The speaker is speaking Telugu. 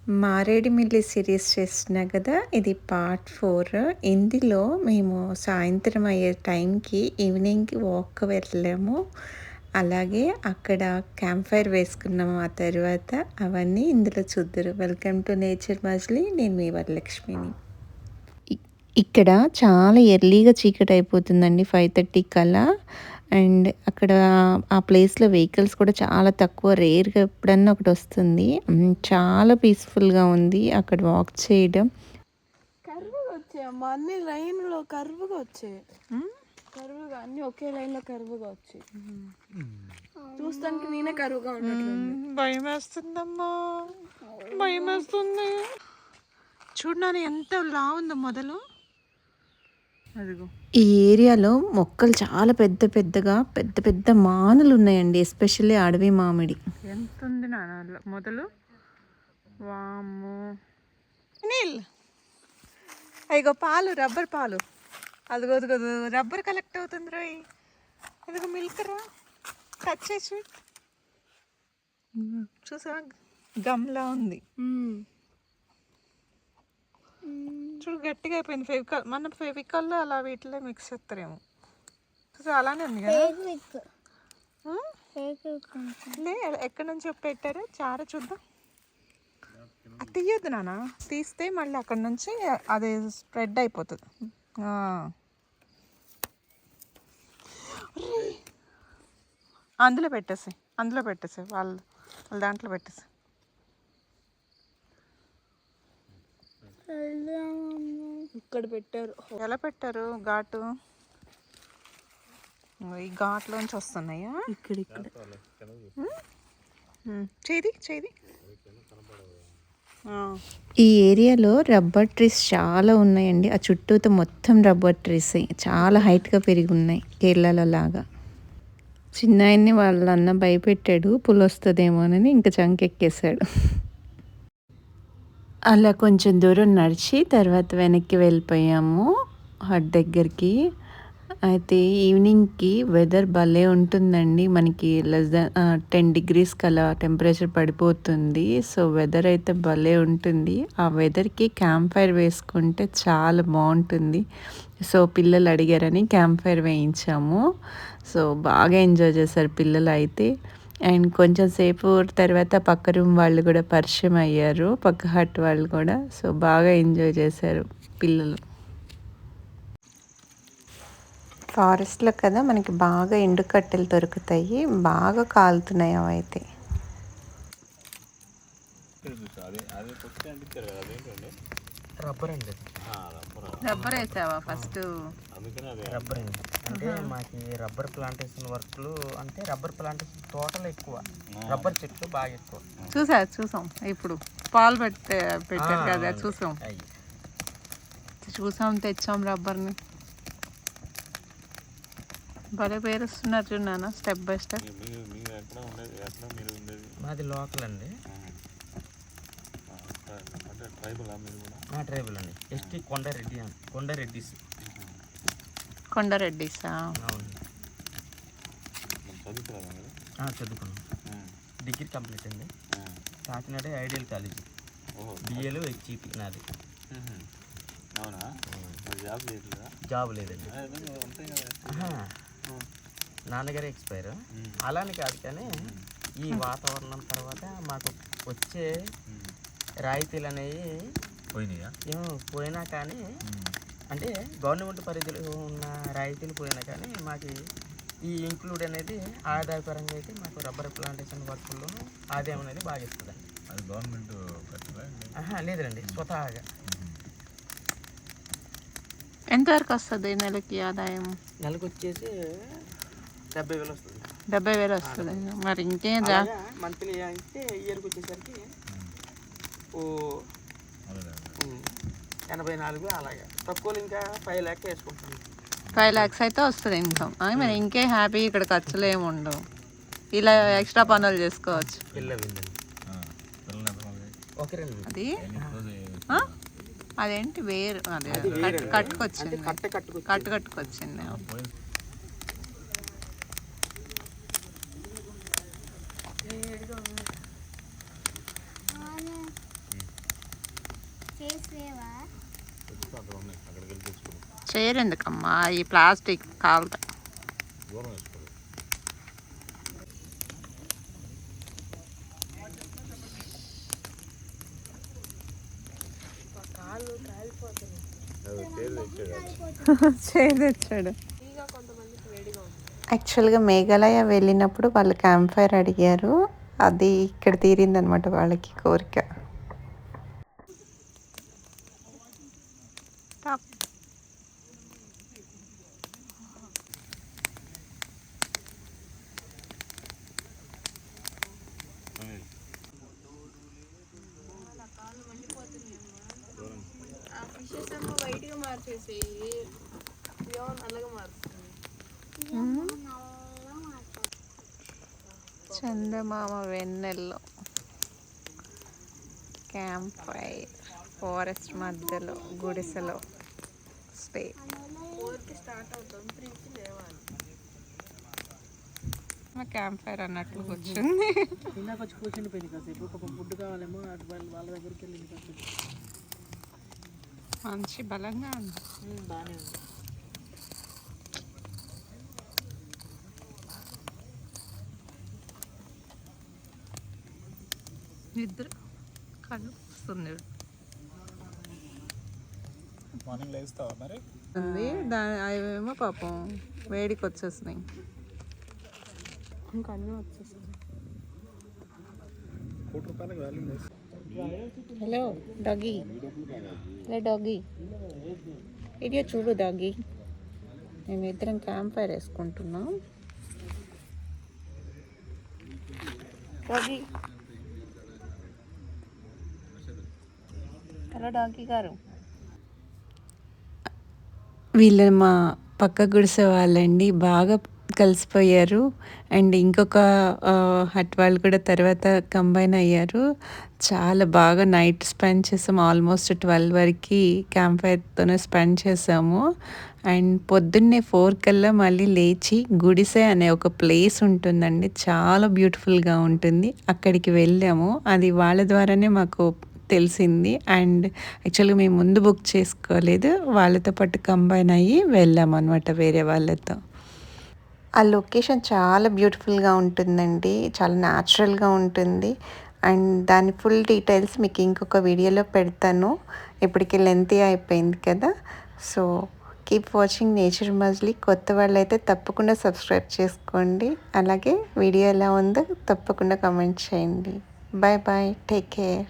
మారేడుమిల్లి సిరీస్ చేస్తున్నా కదా! ఇది పార్ట్ 4. ఇందులో మేము సాయంత్రం అయ్యే టైంకి ఈవినింగ్‌కి వాక్‌కి వెళ్ళాము. అలాగే అక్కడ క్యాంప్ ఫైర్ వేసుకున్నాము. ఆ తర్వాత అవన్నీ ఇందులో చూద్దురు. వెల్కమ్ టు నేచర్ మజిలీ. నేను మీ వరలక్ష్మిని. ఇక్కడ చాలా ఎర్లీగా చీకటయిపోతుందండి 5:30 కల్లా. అండ్ అక్కడ ఆ ప్లేస్‌లో వెహికల్స్ కూడా చాలా తక్కువ. రేర్‌గా ఎప్పుడన్నా ఒకటొస్తుంది. చాలా పీస్‌ఫుల్‌గా ఉంది అక్కడ వాక్ చేయడం. కర్వ్‌గా వచ్చాయమ్మా, అన్ని లైన్‌లో కర్వ్‌గా వచ్చాయి. కర్వ్‌గా అన్ని ఒకే లైన్‌లో కర్వ్‌గా వచ్చాయి. చూస్తానికి నేనే కర్వ్‌గా ఉన్నట్లుంది. భయమేస్తుందమ్మా, భయమేస్తుంది. చూడు నాన్న ఎంత లావుందో మొదలు. అదిగో ఈ ఏరియాలో మొక్కలు చాలా పెద్ద పెద్ద మానులు ఉన్నాయండి. ఎస్పెషల్లీ అడవి మామిడి. ఎంత ఉంది నాన్న మొదలు. వామ్మో నీల్, అదిగో పాలు, రబ్బర్ పాలు. అదిగో అదిగో రబ్బర్ కలెక్ట్ అవుతుంది రోయ్. అదిగో మిల్క్ రా, టచ్ చేసి చూసా, గమ్లా ఉంది. చూడు గట్టిగా అయిపోయింది. ఫెవికాల్, మన ఫెవికాల్లో అలా వీటిలో మిక్స్ చేస్తారేమో. చూసా అలానే ఉంది కదా. లే, ఎక్కడి నుంచి పెట్టారు చార చూద్దాం. అది తీయొద్దు నాన్న, తీస్తే మళ్ళీ అక్కడ నుంచి అది స్ప్రెడ్ అయిపోతుంది. అందులో పెట్టేసి వాళ్ళ దాంట్లో పెట్టేసి. ఇక్కడ పెట్టారు. ఎలా పెట్టారు ఘాటు? ఈ ఘాట్లోంచి వస్తున్నాయా? ఇక్కడ చేది ఈ ఏరియాలో రబ్బర్ ట్రీస్ చాలా ఉన్నాయండి. ఆ చుట్టూతో మొత్తం రబ్బర్ ట్రీస్ చాలా హైట్‌గా పెరిగి ఉన్నాయి కేరళలో లాగా. చిన్నాయన్ని వాళ్ళ అన్న భయపెట్టాడు పులొస్తదేమోనని, ఇంకా చంకెక్కేశాడు. అలా కొంచెం దూరం నడిచి తర్వాత వెనక్కి వెళ్ళిపోయాము హట్ దగ్గరికి. అయితే ఈవినింగ్‌కి వెదర్ భలే ఉంటుందండి. మనకి లెస్ దాన్ 10 డిగ్రీస్ కలా టెంపరేచర్ పడిపోతుంది. సో వెదర్ అయితే భలే ఉంటుంది. ఆ వెదర్‌కి క్యాంప్ ఫైర్ వేసుకుంటే చాలా బాగుంటుంది. సో పిల్లలు అడిగారని క్యాంప్ ఫైర్ వేయించాము. సో బాగా ఎంజాయ్ చేశారు పిల్లలు అయితే. అండ్ కొంచెం సేపు తర్వాత పక్క రూమ్ వాళ్ళు కూడా పరిచయం అయ్యారు, పక్క హట్ వాళ్ళు కూడా. సో బాగా ఎంజాయ్ చేశారు పిల్లలు. ఫారెస్ట్లో కదా మనకి బాగా ఎండు కట్టెలు దొరుకుతాయి. బాగా కాలుతున్నాయి అవైతే. రబ్బర్ అండి. రబ్బర్ వేసావా ఫస్ట్? రబ్బర్ అండి, అంటే మాకు రబ్బర్ ప్లాంటేషన్ వర్క్లు, అంటే రబ్బర్ ప్లాంటేషన్ తోటలు ఎక్కువ, రబ్బర్ చెట్లు బాగా ఎక్కువ. చూసాం ఇప్పుడు పాలు పెట్టారు కదా, చూసాం తెచ్చాం రబ్బర్ని. భలే పేరుస్తున్నారు చూడన్నా, స్టెప్ బై స్టెప్. మాది లోకల్ అండి, ట్రైబల్ అండి. ఎస్టీ కొండారెడ్డిస్. కొండారెడ్డిసా? అవును, చదువుకున్నాం. డిగ్రీ కంప్లీట్ అండి. కాకినాడ ఐడియల్ కాలేజీ, బిఏలో హెచ్ఈపీ నాది. జాబ్ లేదండి, నాన్నగారే ఎక్స్పైర్. అలానే కాదు కానీ ఈ వాతావరణం తర్వాత మాకు వచ్చే రాయితీలు అనేవి పోయినా కానీ, అంటే గవర్నమెంట్ పరిధిలో ఉన్న రాయితీలు పోయినా కానీ మాకు ఈ ఇంక్లూడ్ అనేది ఆదాయపరంగా అయితే మాకు రబ్బర్ ప్లాంటేషన్ వర్క్లో ఆదాయం అనేది బాగా ఇస్తుందండి. అది గవర్నమెంట్ లేదండి, స్వతహాగా. ఎంతవరకు వస్తుంది నెలకి ఆదాయం? నెలకు వచ్చేసి 70,000 వస్తుంది. 70,000 వస్తుంది. మరి ఇంకేం మంత్లీ అయితే ఇయర్కి వచ్చేసరికి 84 అలాగే. తక్కువలో ఇంకా 5 lakhs వేసుకుంటాను. 5 lakhs అయితే వస్తుంది ఇన్కమ్. మరి ఇంకే హ్యాపీ, ఇక్కడ ఖర్చులు ఏమి ఉండవు. ఇలా ఎక్స్ట్రా పనులు చేసుకోవచ్చు. అది అదేంటి వేరు, అదే కట్టుకొచ్చింది. కట్టుకొచ్చింది. చైర్ ఎందుకమ్మా, ఈ ప్లాస్టిక్ కాలుతా. చైర్ తెచ్చాడు. యాక్చువల్గా మేఘాలయ వెళ్ళినప్పుడు వాళ్ళు క్యాంప్ ఫైర్ అడిగారు, అది ఇక్కడ తీరిందనమాట వాళ్ళకి కోరిక. ఫిషెస్ ఏమో వైట్గా మార్చేసి నల్లగా మారుతుంది. చందమామ వెన్నెల్లో క్యాంప్ ఫైర్, ఫారెస్ట్ మధ్యలో గుడిసెలో స్టే. 4కి స్టార్ట్ అవుతాం, 3కి లేవాలి. క్యాంప్ ఫైర్ అన్నట్లు కూర్చుంది. ఇందాక వచ్చి కూర్చుని పోయింది కాసేపు, ఒక ఫుడ్ కావాలేమో అటు వాళ్ళ దగ్గరికి వెళ్ళింది కాసేపు. మంచి బలంగా ఉంది. బాగానే ఉంది. నిద్ర కళ్ళు వస్తుంది. మార్నింగ్ లేస్తావా మరి? అవేమో పాపం వేడికి వచ్చేసినాయి. ఇంకా అన్నీ వచ్చేసాయి. ₹1 వాల్యూ లేదు. Hello doggy, hello doggy, video చూడు డాగీ. మేమిద్దరం క్యాంప్ ఫైర్ వేసుకుంటున్నాం. డాగీ, హలో డాగీ గారు. వీళ్ళ మా పక్క గుడిసె వాళ్ళండి, బాగా కలిసిపోయారు. అండ్ ఇంకొక హట్ వాళ్ళు కూడా తర్వాత కంబైన్ అయ్యారు. చాలా బాగా నైట్ స్పెండ్ చేసాము, ఆల్మోస్ట్ 12 వరకు క్యాంప్ ఫైర్తోనే స్పెండ్ చేసాము. అండ్ పొద్దున్నే 4 కల్లా మళ్ళీ లేచి గుడిసె అనే ఒక ప్లేస్ ఉంటుందండి, చాలా బ్యూటిఫుల్గా ఉంటుంది, అక్కడికి వెళ్ళాము. అది వాళ్ళ ద్వారానే మాకు తెలిసింది. అండ్ యాక్చువల్గా మేము ముందు బుక్ చేసుకోలేదు, వాళ్ళతో పాటు కంబైన్ అయ్యి వెళ్ళాము అనమాట వేరే వాళ్ళతో. ఆ లొకేషన్ చాలా బ్యూటిఫుల్గా ఉంటుందండి, చాలా న్యాచురల్గా ఉంటుంది. అండ్ దాని ఫుల్ డీటెయిల్స్ మీకు ఇంకొక వీడియోలో పెడతాను, ఇప్పటికి లెంతీ అయిపోయింది కదా. So keep watching nature Majili. కొత్త వాళ్ళైతే తప్పకుండా సబ్స్క్రైబ్ చేసుకోండి, అలాగే వీడియో ఎలా ఉందో తప్పకుండా కామెంట్ చేయండి. Bye bye, take care.